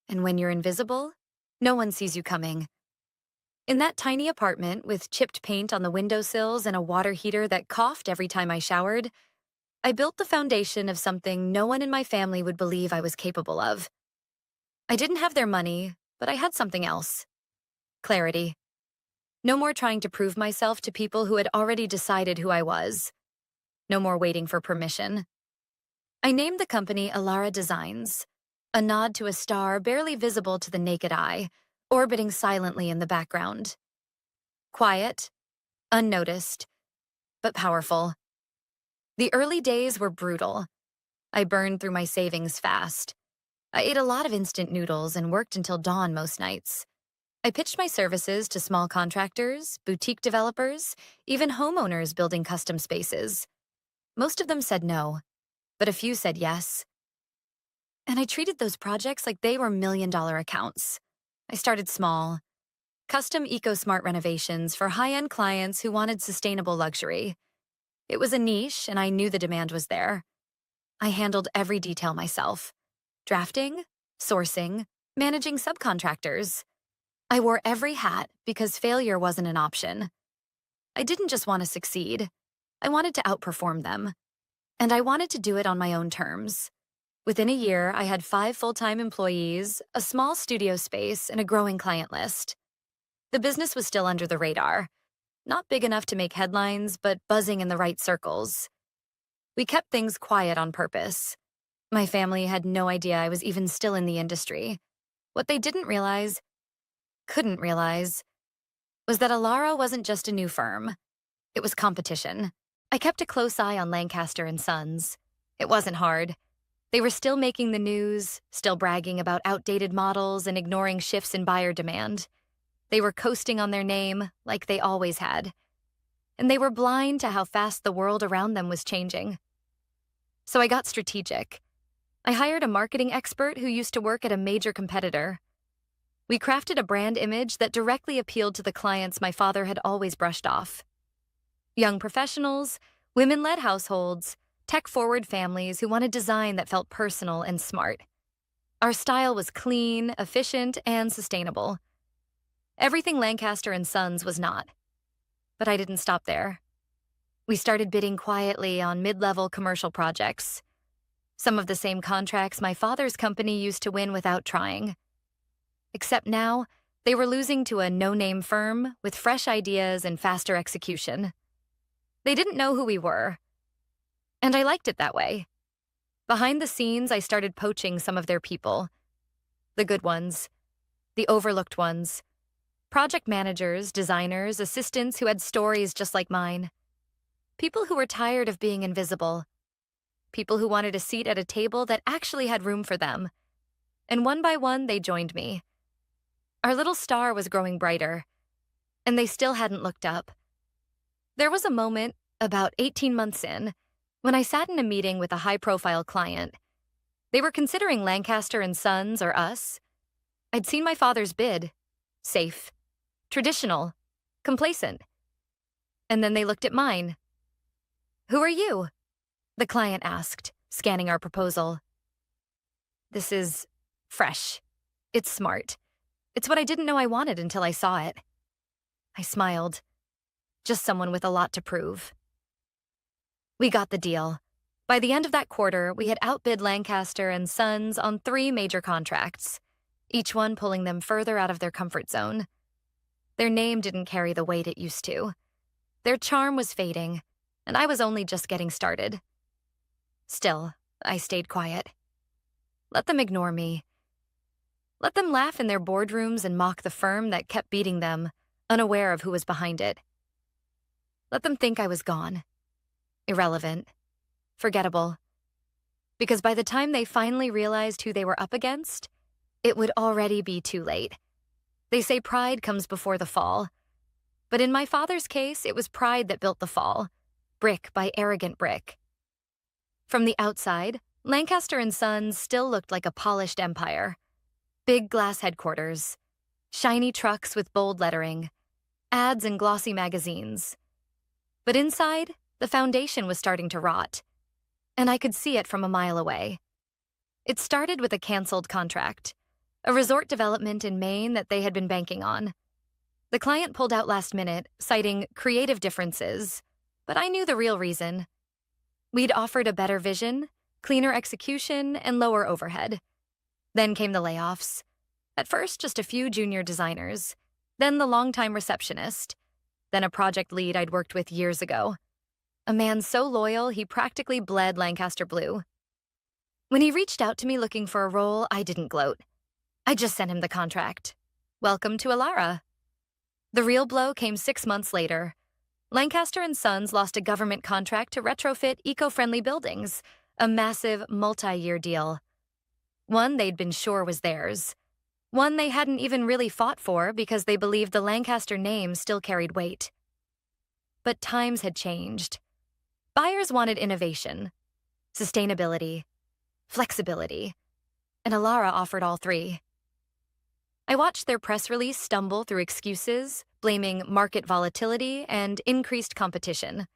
And when you're invisible, no one sees you coming. In that tiny apartment with chipped paint on the windowsills and a water heater that coughed every time I showered, I built the foundation of something no one in my family would believe I was capable of. I didn't have their money, but I had something else. Clarity. No more trying to prove myself to people who had already decided who I was. No more waiting for permission. I named the company Alara Designs, a nod to a star barely visible to the naked eye, orbiting silently in the background. Quiet, unnoticed, but powerful. The early days were brutal. I burned through my savings fast. I ate a lot of instant noodles and worked until dawn most nights. I pitched my services to small contractors, boutique developers, even homeowners building custom spaces. Most of them said no, but a few said yes. And I treated those projects like they were million-dollar accounts. I started small. Custom eco-smart renovations for high-end clients who wanted sustainable luxury. It was a niche, and I knew the demand was there. I handled every detail myself. Drafting, sourcing, managing subcontractors. I wore every hat because failure wasn't an option. I didn't just want to succeed. I wanted to outperform them. And I wanted to do it on my own terms. Within a year, I had 5 full-time employees, a small studio space, and a growing client list. The business was still under the radar. Not big enough to make headlines, but buzzing in the right circles. We kept things quiet on purpose. My family had no idea I was even still in the industry. What they couldn't realize, was that Alara wasn't just a new firm. It was competition. I kept a close eye on Lancaster and Sons. It wasn't hard. They were still making the news, still bragging about outdated models and ignoring shifts in buyer demand. They were coasting on their name, like they always had. And they were blind to how fast the world around them was changing. So I got strategic. I hired a marketing expert who used to work at a major competitor. We crafted a brand image that directly appealed to the clients my father had always brushed off. Young professionals, women-led households, tech-forward families who wanted design that felt personal and smart. Our style was clean, efficient, and sustainable. Everything Lancaster and Sons was not. But I didn't stop there. We started bidding quietly on mid-level commercial projects. Some of the same contracts my father's company used to win without trying. Except now, they were losing to a no-name firm with fresh ideas and faster execution. They didn't know who we were. And I liked it that way. Behind the scenes, I started poaching some of their people. The good ones. The overlooked ones. Project managers, designers, assistants who had stories just like mine. People who were tired of being invisible. People who wanted a seat at a table that actually had room for them. And one by one, they joined me. Our little star was growing brighter. And they still hadn't looked up. There was a moment, about 18 months in, when I sat in a meeting with a high-profile client. They were considering Lancaster and Sons or us. I'd seen my father's bid. Safe. Traditional. Complacent. And then they looked at mine. "Who are you?" the client asked, scanning our proposal. "This is fresh. It's smart. It's what I didn't know I wanted until I saw it." I smiled. Just someone with a lot to prove. We got the deal. By the end of that quarter, we had outbid Lancaster and Sons on 3 major contracts, each one pulling them further out of their comfort zone. Their name didn't carry the weight it used to. Their charm was fading, and I was only just getting started. Still, I stayed quiet. Let them ignore me. Let them laugh in their boardrooms and mock the firm that kept beating them, unaware of who was behind it. Let them think I was gone. Irrelevant. Forgettable. Because by the time they finally realized who they were up against, it would already be too late. They say pride comes before the fall. But in my father's case, it was pride that built the fall, brick by arrogant brick. From the outside, Lancaster and Sons still looked like a polished empire. Big glass headquarters, shiny trucks with bold lettering, ads in glossy magazines. But inside, the foundation was starting to rot, and I could see it from a mile away. It started with a canceled contract, a resort development in Maine that they had been banking on. The client pulled out last minute, citing creative differences, but I knew the real reason. We'd offered a better vision, cleaner execution, and lower overhead. Then came the layoffs. At first, just a few junior designers, then the longtime receptionist, then a project lead I'd worked with years ago. A man so loyal he practically bled Lancaster blue. When he reached out to me looking for a role, I didn't gloat. I just sent him the contract. Welcome to Elara. The real blow came 6 months later. Lancaster and Sons lost a government contract to retrofit eco-friendly buildings, a massive multi-year deal. One they'd been sure was theirs. One they hadn't even really fought for because they believed the Lancaster name still carried weight. But times had changed. Buyers wanted innovation, sustainability, flexibility, and Elara offered all three. I watched their press release stumble through excuses, blaming market volatility and increased competition.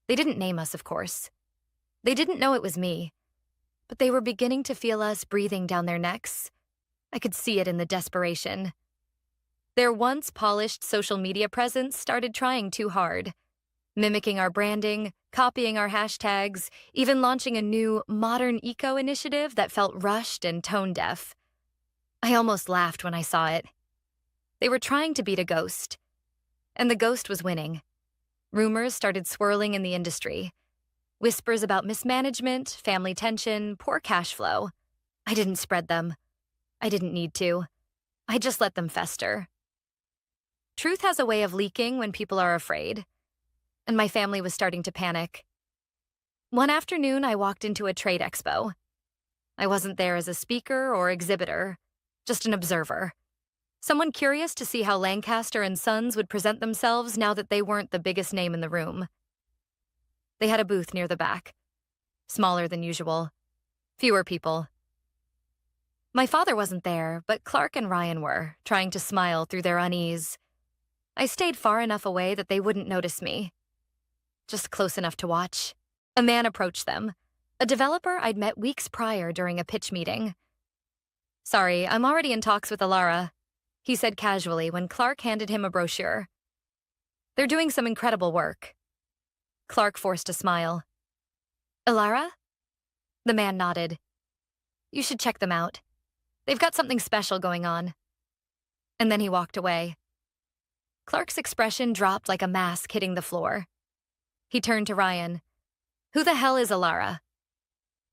They didn't name us, of course. They didn't know it was me, but they were beginning to feel us breathing down their necks. I could see it in the desperation. Their once polished social media presence started trying too hard, mimicking our branding, copying our hashtags, even launching a new modern eco initiative that felt rushed and tone-deaf. I almost laughed when I saw it. They were trying to beat a ghost, and the ghost was winning. Rumors started swirling in the industry. Whispers about mismanagement, family tension, poor cash flow. I didn't spread them. I didn't need to. I just let them fester. Truth has a way of leaking when people are afraid, and my family was starting to panic. One afternoon, I walked into a trade expo. I wasn't there as a speaker or exhibitor, just an observer. Someone curious to see how Lancaster and Sons would present themselves now that they weren't the biggest name in the room. They had a booth near the back, smaller than usual, fewer people. My father wasn't there, but Clark and Ryan were, trying to smile through their unease. I stayed far enough away that they wouldn't notice me, just close enough to watch. A man approached them, a developer I'd met weeks prior during a pitch meeting. "Sorry, I'm already in talks with Elara," he said casually when Clark handed him a brochure. "They're doing some incredible work." Clark forced a smile. "Elara?" The man nodded. "You should check them out. They've got something special going on." And then he walked away. Clark's expression dropped like a mask hitting the floor. He turned to Ryan. "Who the hell is Elara?"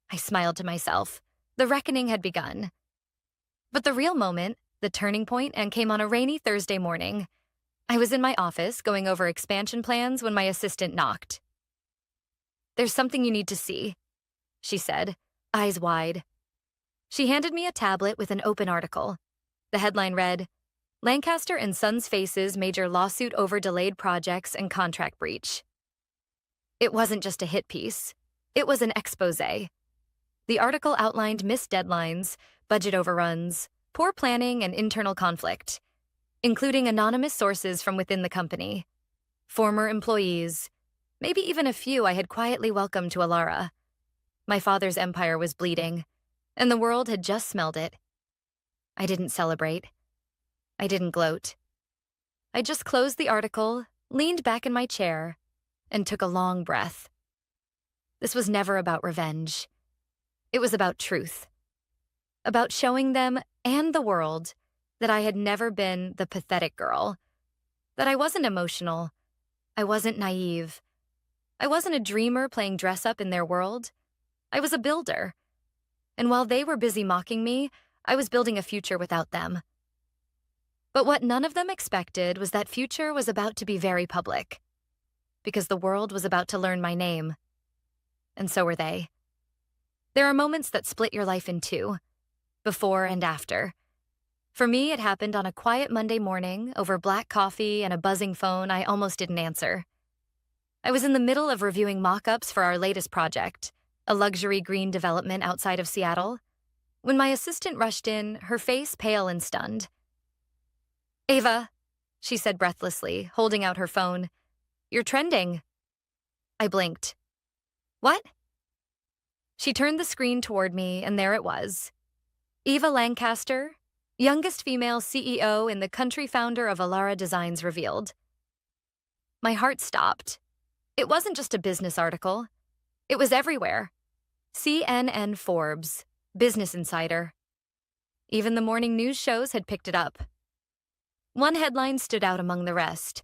I smiled to myself. The reckoning had begun. But the real moment, the turning point, and came on a rainy Thursday morning. I was in my office going over expansion plans when my assistant knocked. "There's something you need to see," she said, eyes wide. She handed me a tablet with an open article. The headline read, "Lancaster and Sons faces major lawsuit over delayed projects and contract breach." It wasn't just a hit piece. It was an exposé. The article outlined missed deadlines, budget overruns, poor planning, and internal conflict, including anonymous sources from within the company, former employees, maybe even a few I had quietly welcomed to Elara. My father's empire was bleeding, and the world had just smelled it. I didn't celebrate. I didn't gloat. I just closed the article, leaned back in my chair, and took a long breath. This was never about revenge. It was about truth. About showing them and the world that I had never been the pathetic girl, that I wasn't emotional, I wasn't naive, I wasn't a dreamer playing dress-up in their world. I was a builder. And while they were busy mocking me, I was building a future without them. But what none of them expected was that future was about to be very public, because the world was about to learn my name. And so were they. There are moments that split your life in two, before and after. For me, it happened on a quiet Monday morning over black coffee and a buzzing phone I almost didn't answer. I was in the middle of reviewing mock-ups for our latest project, a luxury green development outside of Seattle. When my assistant rushed in, her face pale and stunned. "Ava," she said breathlessly, holding out her phone. "You're trending." I blinked. "What?" She turned the screen toward me, and there it was. Eva Lancaster, youngest female CEO and the country founder of Elara Designs, revealed. My heart stopped. It wasn't just a business article. It was everywhere. CNN, Forbes, Business Insider. Even the morning news shows had picked it up. One headline stood out among the rest.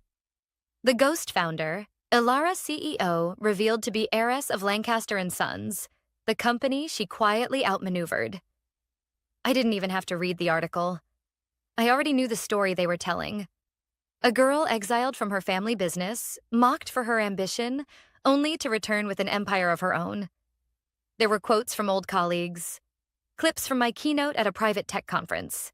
The Ghost founder, Elara CEO, revealed to be heiress of Lancaster and Sons, the company she quietly outmaneuvered. I didn't even have to read the article. I already knew the story they were telling. A girl exiled from her family business, mocked for her ambition, only to return with an empire of her own. There were quotes from old colleagues, clips from my keynote at a private tech conference,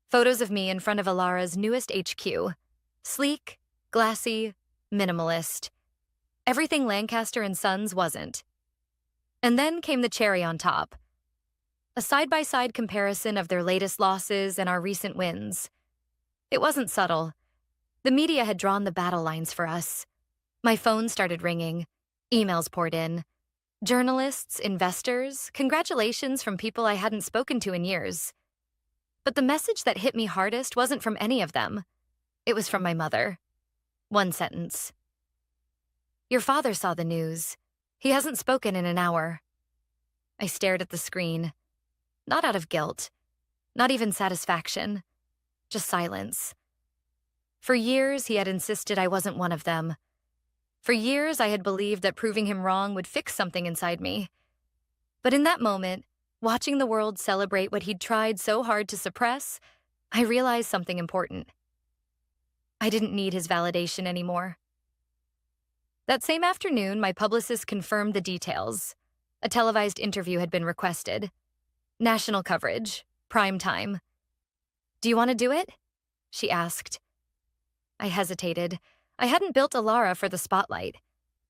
photos of me in front of Elara's newest HQ, sleek, glassy, minimalist. Everything Lancaster and Sons wasn't. And then came the cherry on top. A side-by-side comparison of their latest losses and our recent wins. It wasn't subtle. The media had drawn the battle lines for us. My phone started ringing. Emails poured in. Journalists, investors, congratulations from people I hadn't spoken to in years. But the message that hit me hardest wasn't from any of them. It was from my mother. One sentence. "Your father saw the news. He hasn't spoken in an hour." I stared at the screen. Not out of guilt. Not even satisfaction. Just silence. For years, he had insisted I wasn't one of them. For years, I had believed that proving him wrong would fix something inside me. But in that moment, watching the world celebrate what he'd tried so hard to suppress, I realized something important. I didn't need his validation anymore. That same afternoon, my publicist confirmed the details. A televised interview had been requested. National coverage, prime time. "Do you want to do it?" she asked. I hesitated. I hadn't built Elara for the spotlight.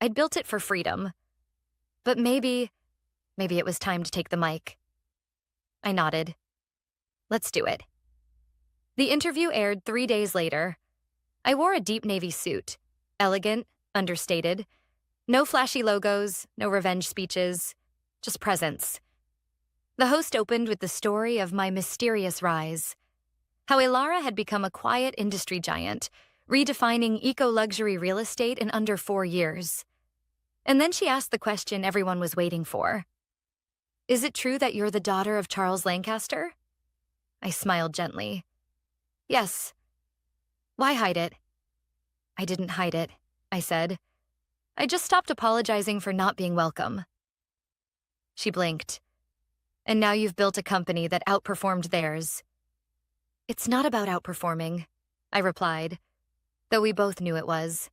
I'd built it for freedom. But maybe it was time to take the mic. I nodded. "Let's do it." The interview aired 3 days later. I wore a deep navy suit. Elegant, understated. No flashy logos, no revenge speeches. Just presence. The host opened with the story of my mysterious rise. How Elara had become a quiet industry giant, redefining eco-luxury real estate in under 4 years. And then she asked the question everyone was waiting for. "Is it true that you're the daughter of Charles Lancaster?" I smiled gently. "Yes." "Why hide it?" "I didn't hide it," I said. "I just stopped apologizing for not being welcome." She blinked. "And now you've built a company that outperformed theirs." "It's not about outperforming," I replied, though we both knew it was.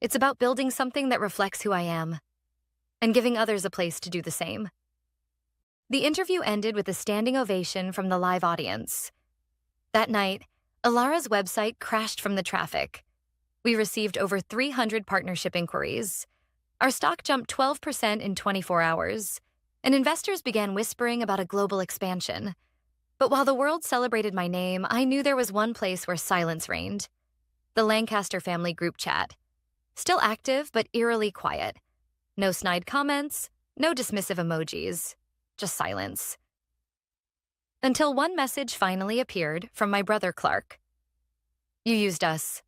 "It's about building something that reflects who I am, and giving others a place to do the same." The interview ended with a standing ovation from the live audience. That night, Elara's website crashed from the traffic. We received over 300 partnership inquiries. Our stock jumped 12% in 24 hours, and investors began whispering about a global expansion. But while the world celebrated my name, I knew there was one place where silence reigned. The Lancaster family group chat. Still active, but eerily quiet. No snide comments, no dismissive emojis, just silence. Until one message finally appeared from my brother Clark. "You used us."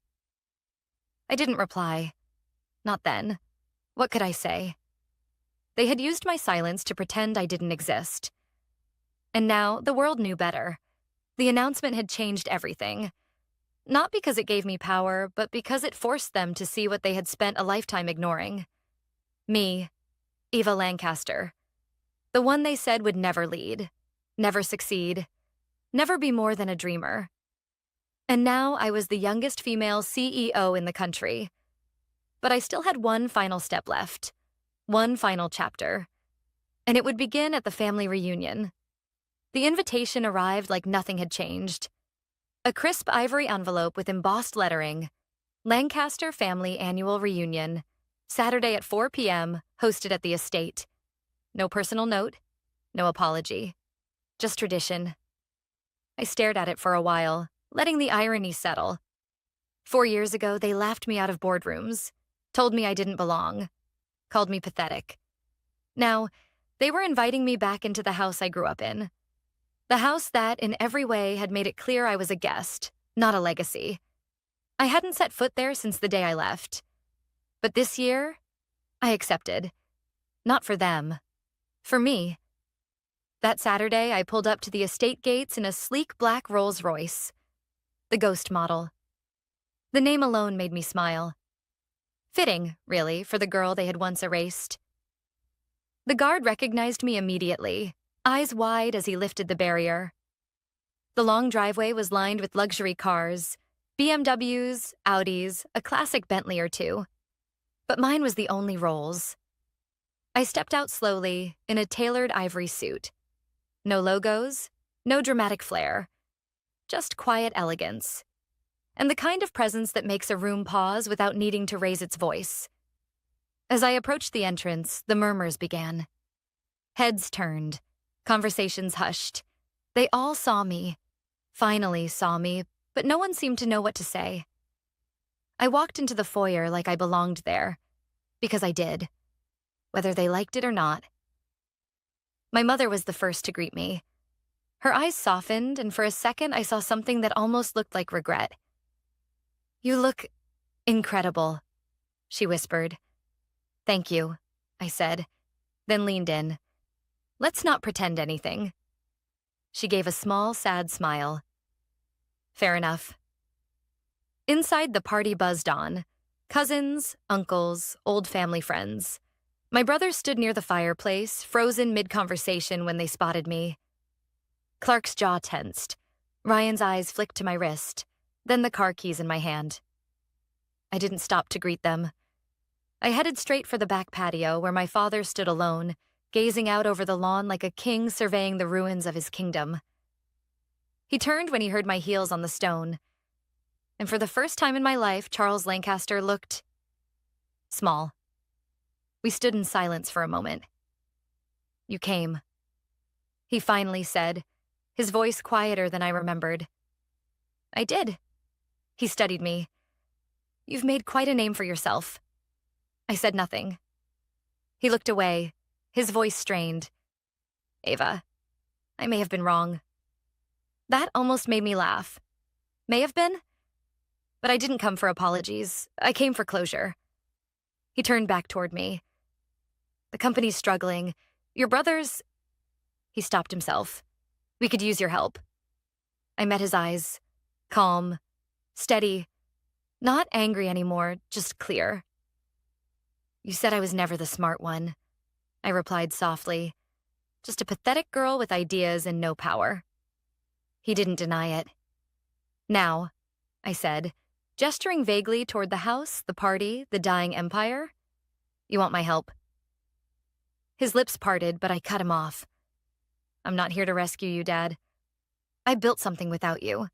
I didn't reply. Not then. What could I say? They had used my silence to pretend I didn't exist. And now the world knew better. The announcement had changed everything. Not because it gave me power, but because it forced them to see what they had spent a lifetime ignoring. Me, Eva Lancaster. The one they said would never lead, never succeed, never be more than a dreamer. And now I was the youngest female CEO in the country. But I still had one final step left, one final chapter. And it would begin at the family reunion. The invitation arrived like nothing had changed. A crisp ivory envelope with embossed lettering, Lancaster Family Annual Reunion, Saturday at 4 p.m., hosted at the estate, No personal note, no apology. Just tradition. I stared at it for a while, letting the irony settle. 4 years ago, they laughed me out of boardrooms, told me I didn't belong, called me pathetic. Now, they were inviting me back into the house I grew up in. The house that, in every way, had made it clear I was a guest, not a legacy. I hadn't set foot there since the day I left. But this year, I accepted. Not for them. For me. That Saturday, I pulled up to the estate gates in a sleek black Rolls-Royce. The ghost model. The name alone made me smile. Fitting, really, for the girl they had once erased. The guard recognized me immediately, eyes wide as he lifted the barrier. The long driveway was lined with luxury cars, BMWs, Audis, a classic Bentley or two. But mine was the only Rolls. I stepped out slowly, in a tailored ivory suit. No logos, no dramatic flair. Just quiet elegance. And the kind of presence that makes a room pause without needing to raise its voice. As I approached the entrance, the murmurs began. Heads turned, conversations hushed. They all saw me, finally saw me, but no one seemed to know what to say. I walked into the foyer like I belonged there, because I did, whether they liked it or not. My mother was the first to greet me. Her eyes softened, and for a second I saw something that almost looked like regret. "You look incredible," she whispered. "Thank you," I said, then leaned in. "Let's not pretend anything." She gave a small, sad smile. Fair enough. Inside, the party buzzed on. Cousins, uncles, old family friends. My brother stood near the fireplace, frozen mid-conversation when they spotted me. Clark's jaw tensed. Ryan's eyes flicked to my wrist, then the car keys in my hand. I didn't stop to greet them. I headed straight for the back patio where my father stood alone, gazing out over the lawn like a king surveying the ruins of his kingdom. He turned when he heard my heels on the stone. And for the first time in my life, Charles Lancaster looked small. We stood in silence for a moment. "You came," he finally said, his voice quieter than I remembered. "I did." He studied me. "You've made quite a name for yourself." I said nothing. He looked away, his voice strained. "Ava, I may have been wrong." That almost made me laugh. May have been? But I didn't come for apologies. I came for closure. He turned back toward me. "The company's struggling. Your brother's—" He stopped himself. "We could use your help." I met his eyes. Calm. Steady. Not angry anymore, just clear. "You said I was never the smart one," I replied softly. "Just a pathetic girl with ideas and no power." He didn't deny it. "Now," I said, gesturing vaguely toward the house, the party, the dying empire, "you want my help." His lips parted, but I cut him off. "I'm not here to rescue you, Dad. I built something without you.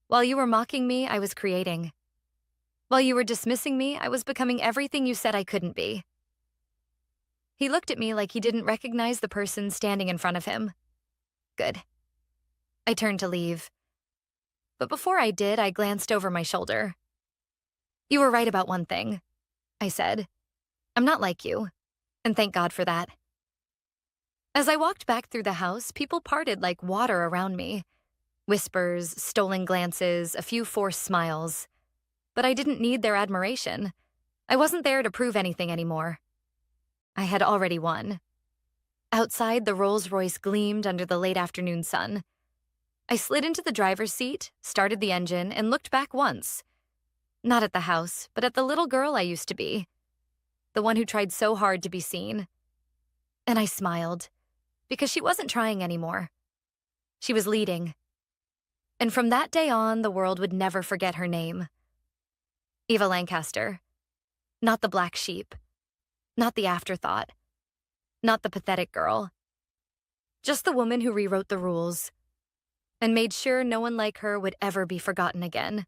While you were mocking me, I was creating. While you were dismissing me, I was becoming everything you said I couldn't be." He looked at me like he didn't recognize the person standing in front of him. Good. I turned to leave. But before I did, I glanced over my shoulder. "You were right about one thing," I said. "I'm not like you, and thank God for that." As I walked back through the house, people parted like water around me. Whispers, stolen glances, a few forced smiles. But I didn't need their admiration. I wasn't there to prove anything anymore. I had already won. Outside, the Rolls-Royce gleamed under the late afternoon sun. I slid into the driver's seat, started the engine, and looked back once. Not at the house, but at the little girl I used to be. The one who tried so hard to be seen. And I smiled, because she wasn't trying anymore. She was leading. And from that day on, the world would never forget her name. Ava Lancaster. Not the black sheep. Not the afterthought. Not the pathetic girl. Just the woman who rewrote the rules and made sure no one like her would ever be forgotten again.